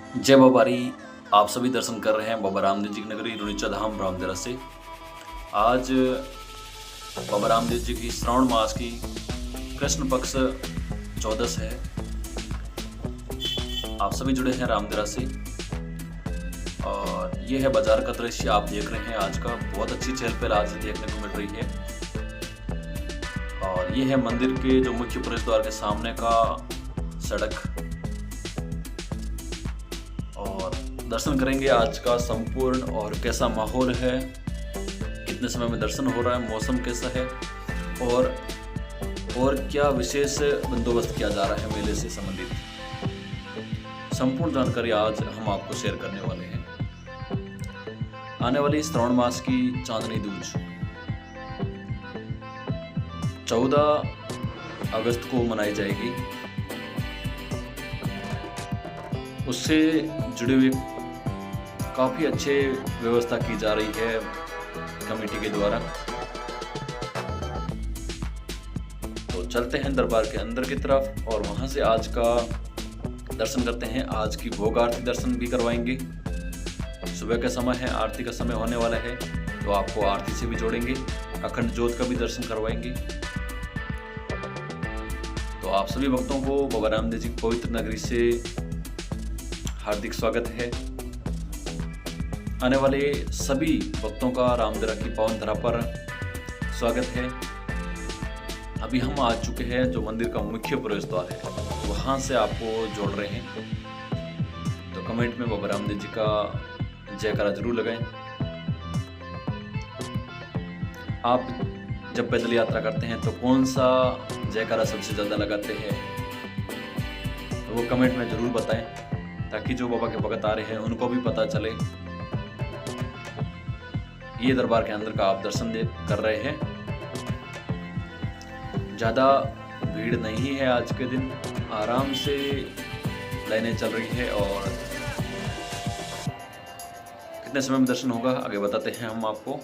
जय बाबारी। आप सभी दर्शन कर रहे हैं बाबा रामदेव जी की नगरी रुणीचा धाम रामदेरा से। आज बाबा रामदेव जी की श्रावण मास की कृष्ण पक्ष 14 है। आप सभी जुड़े हैं रामदेरा से और ये है बाजार का दृश्य आप देख रहे हैं। आज का बहुत अच्छी चहल पहल आज देखने को मिल रही है। और ये है मंदिर के जो मुख्य प्रवेश द्वार के सामने का सड़क। और दर्शन करेंगे आज का संपूर्ण और कैसा माहौल है, कितने समय में दर्शन हो रहा है, मौसम कैसा है और क्या विशेष बंदोबस्त किया जा रहा है मेले से संबंधित संपूर्ण जानकारी आज हम आपको शेयर करने वाले हैं। आने वाली श्रावण मास की चांदनी दूज 14 अगस्त को मनाई जाएगी। उससे जुड़े हुए काफ़ी अच्छे व्यवस्था की जा रही है कमेटी के द्वारा। तो चलते हैं दरबार के अंदर की तरफ और वहां से आज का दर्शन करते हैं। आज की भोग आरती दर्शन भी करवाएंगे। सुबह का समय है, आरती का समय होने वाला है, तो आपको आरती से भी जोड़ेंगे। अखंड ज्योत का भी दर्शन करवाएंगे। तो आप सभी भक्तों को बाबा रामदेव जी की पवित्र नगरी से हार्दिक स्वागत है। आने वाले सभी भक्तों का रामदेरा की पावन धरा पर स्वागत है। अभी हम आ चुके हैं जो मंदिर का मुख्य प्रवेश द्वार है, वहां से आपको जोड़ रहे हैं। तो कमेंट में बाबा रामदेव जी का जयकारा जरूर लगाएं। आप जब पैदल यात्रा करते हैं तो कौन सा जयकारा सबसे ज्यादा लगाते हैं, तो वो कमेंट में जरूर बताएं, ताकि जो बाबा के भगत आ रहे हैं उनको भी पता चले। ये दरबार के अंदर का आप दर्शन कर रहे हैं। ज़्यादा भीड़ नहीं है आज के दिन, आराम से लाइनें चल रही है। और कितने समय में दर्शन होगा आगे बताते हैं हम आपको।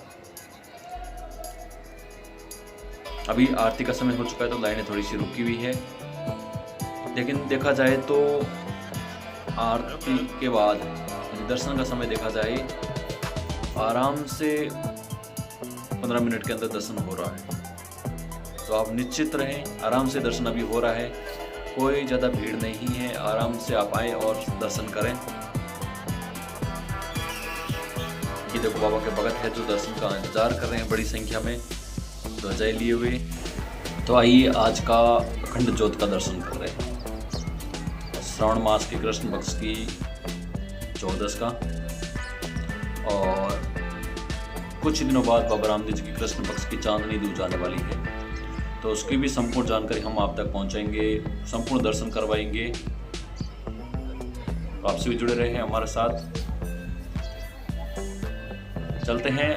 अभी आरती का समय हो चुका है तो लाइनें थोड़ी सी रुकी हुई है, लेकिन देखा जाए तो आरती के बाद दर्शन का समय देखा जाए आराम से 15 मिनट के अंदर दर्शन हो रहा है। तो आप निश्चित रहें, आराम से दर्शन अभी हो रहा है, कोई ज़्यादा भीड़ नहीं है। आराम से आप आए और दर्शन करें। ये देखो बाबा के भगत है जो दर्शन का इंतजार कर रहे हैं बड़ी संख्या में ध्वजाएं लिए हुए। तो आइए आज का अखंड ज्योत का दर्शन कर रहे हैं। श्रावण मास की कृष्ण पक्ष की 14 का और कुछ दिनों बाद बाबा रामदेव जी की कृष्ण पक्ष की चांदनी दूज आने वाली है। तो उसकी भी संपूर्ण जानकारी हम आप तक पहुंचाएंगे, संपूर्ण दर्शन करवाएंगे। तो आपसे भी जुड़े रहे हैं हमारे साथ। चलते हैं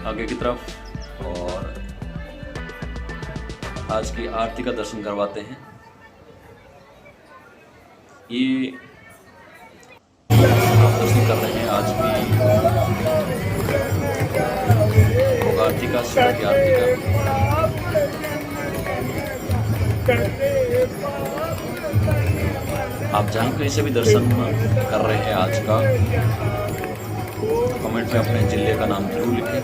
आगे की तरफ और आज की आरती का दर्शन करवाते हैं। ये आप दर्शन कर रहे हैं आज की भोग आरती का, सुबह की आरती का। आप जहाँ कहीं से भी दर्शन कर रहे हैं आज का, कमेंट में अपने जिले का नाम जरूर लिखें।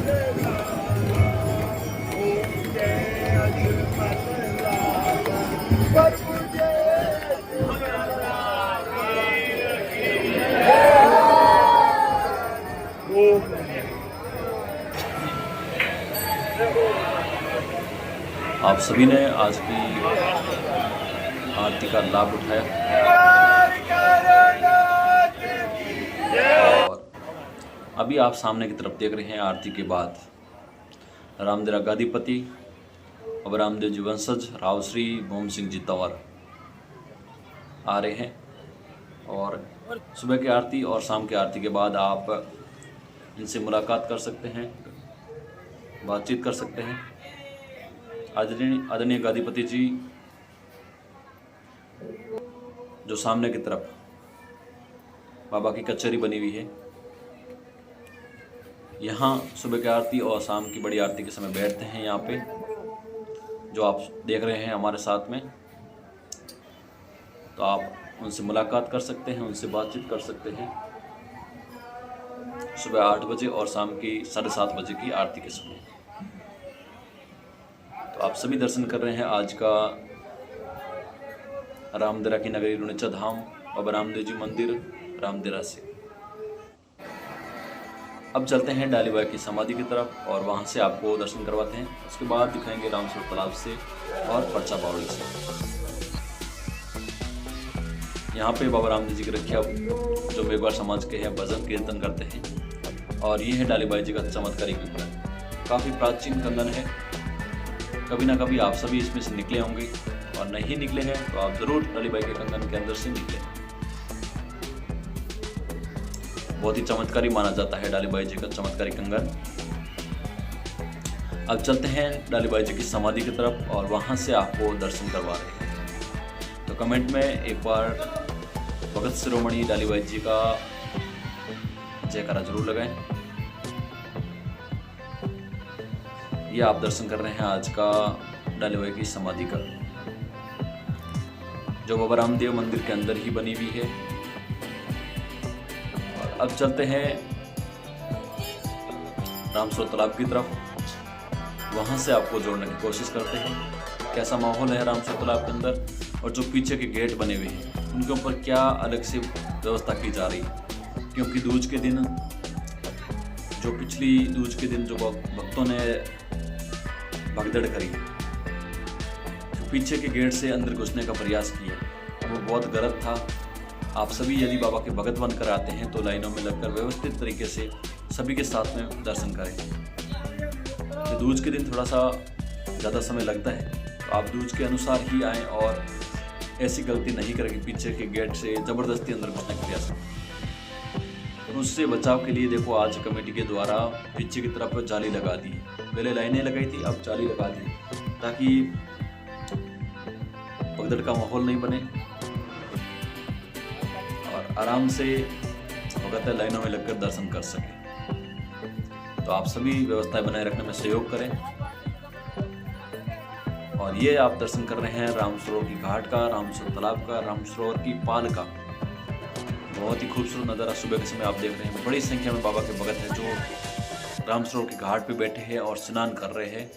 आप सभी ने आज की आरती का लाभ उठाया और अभी आप सामने की तरफ देख रहे हैं। आरती के बाद रामदेरा गादीपति और रामदेव जी वंशज राव श्री मोहन सिंह जी तंवर आ रहे हैं। और सुबह की आरती और शाम की आरती के बाद आप इनसे मुलाकात कर सकते हैं, बातचीत कर सकते हैं। आदरणीय गादीपति जी जो सामने की तरफ बाबा की कचहरी बनी हुई है, यहाँ सुबह की आरती और शाम की बड़ी आरती के समय बैठते हैं। यहाँ पे जो आप देख रहे हैं हमारे साथ में, तो आप उनसे मुलाकात कर सकते हैं, उनसे बातचीत कर सकते हैं सुबह 8 बजे और शाम की 7:30 बजे की आरती के समय। तो आप सभी दर्शन कर रहे हैं आज का रामदेरा की नगरी रुणेचा धाम बाबा रामदेव जी मंदिर रामदेरा से। अब चलते हैं डालीबाई की समाधि की तरफ और वहां से आपको दर्शन करवाते हैं। उसके बाद दिखाएंगे रामस्वरूप तालाब से और परचा बावड़ी से। यहाँ पे बाबा रामदेव जी की रखिया जो मेघवार समाज के हैं भजन कीर्तन करते हैं। और ये है डालीबाई जी का चमत्कारी कंगन। काफ़ी प्राचीन कंगन है, कभी ना कभी आप सभी इसमें से निकले होंगे और नहीं निकले हैं तो आप ज़रूर डालीबाई के कंगन के अंदर से निकले। बहुत ही चमत्कारी माना जाता है डालीबाई जी का चमत्कारी कंगन। अब चलते हैं डालीबाई जी की समाधि की तरफ और वहां से आपको दर्शन करवा रहे हैं। तो कमेंट में एक बार भगत शिरोमणि डालीबाई जी का जयकारा जरूर लगाएं। ये आप दर्शन कर रहे हैं आज का डालीबाई की समाधि का, जो बाबा रामदेव मंदिर के अंदर ही बनी हुई है। और अब चलते हैं रामस्वरूप तालाब की तरफ, वहां से आपको जोड़ने की कोशिश करते हैं। कैसा माहौल है रामस्वरूप तालाब के अंदर और जो पीछे के गेट बने हुए हैं उनके ऊपर क्या अलग से व्यवस्था की जा रही है, क्योंकि दूज के दिन जो पिछली दूज के दिन जो भक्तों ने भगदड़ करी, तो पीछे के गेट से अंदर घुसने का प्रयास किया, वो बहुत गलत था। आप सभी यदि बाबा के भगत बनकर आते हैं तो लाइनों में लगकर व्यवस्थित तरीके से सभी के साथ में दर्शन करें। तो दूज के दिन थोड़ा सा ज़्यादा समय लगता है, तो आप दूज के अनुसार ही आएँ और ऐसी गलती नहीं करें पीछे के गेट से ज़बरदस्ती अंदर घुसने का प्रयास करें। तो उससे बचाव के लिए देखो आज कमेटी के द्वारा पीछे की तरफ जाली लगा दी। पहले लाइनें लगाई थी, अब जाली लगा दी ताकि भगदड़ का माहौल नहीं बने और आराम से भगत लाइनों में लगकर दर्शन कर सकें। तो आप सभी व्यवस्थाएं बनाए रखने में सहयोग करें। और ये आप दर्शन कर रहे हैं राम सरोवर की घाट का, राम सरोवर तालाब का, राम सरोवर की पाल का। बहुत ही खूबसूरत नज़ारा सुबह के समय आप देख रहे हैं। बड़ी संख्या में बाबा के भगत हैं जो राम सरोवर की घाट पे बैठे हैं और स्नान कर रहे हैं।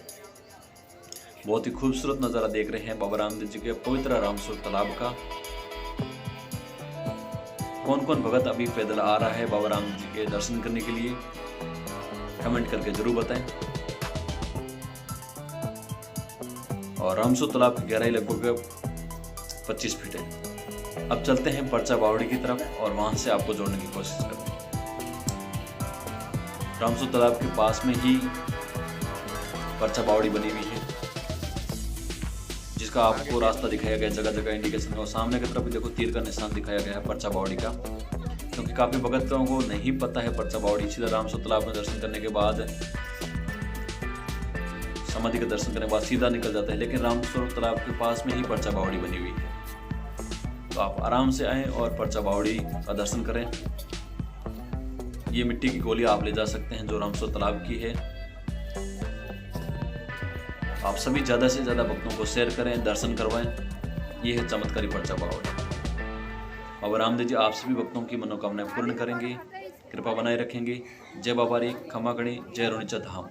बहुत ही खूबसूरत नज़ारा देख रहे हैं बाबा रामदेव जी के पवित्र राम सरोवर तालाब का। कौन कौन भगत अभी पैदल आ रहा है बाबा रामदेव जी के दर्शन करने के लिए, कमेंट करके जरूर बताएं। और रामसरोवर तालाब की गहराई लगभग 25 फीट है। अब चलते हैं परचा बावड़ी की तरफ और वहां से आपको जोड़ने की कोशिश करते हैं। रामसरोवर तालाब के पास में ही परचा बावड़ी बनी हुई है, जिसका आपको रास्ता दिखाया गया, जगह जगह इंडिकेशन। और सामने की तरफ भी देखो तीर का निशान दिखाया गया है परचा बावड़ी का, क्योंकि काफ़ी भगतों को नहीं पता है परचा बावड़ी। सीधा रामसरोवर तालाब में दर्शन करने के बाद समाधि का दर्शन करने के बाद सीधा निकल जाता है, लेकिन रामस्वरूप तालाब के पास में ही परचा बावड़ी बनी हुई है। तो आप आराम से आएं और परचा बावड़ी का दर्शन करें। ये मिट्टी की गोली आप ले जा सकते हैं जो रामस्वरूप तालाब की है। आप सभी ज़्यादा से ज़्यादा भक्तों को शेयर करें, दर्शन करवाएं। ये है चमत्कारी परचा बावड़ी। बाबा रामदेव जी आप सभी भक्तों की मनोकामनाएं पूर्ण करेंगे, कृपा बनाए रखेंगे। जय बाबा री, खमा गणी, जय रुणेचा धाम।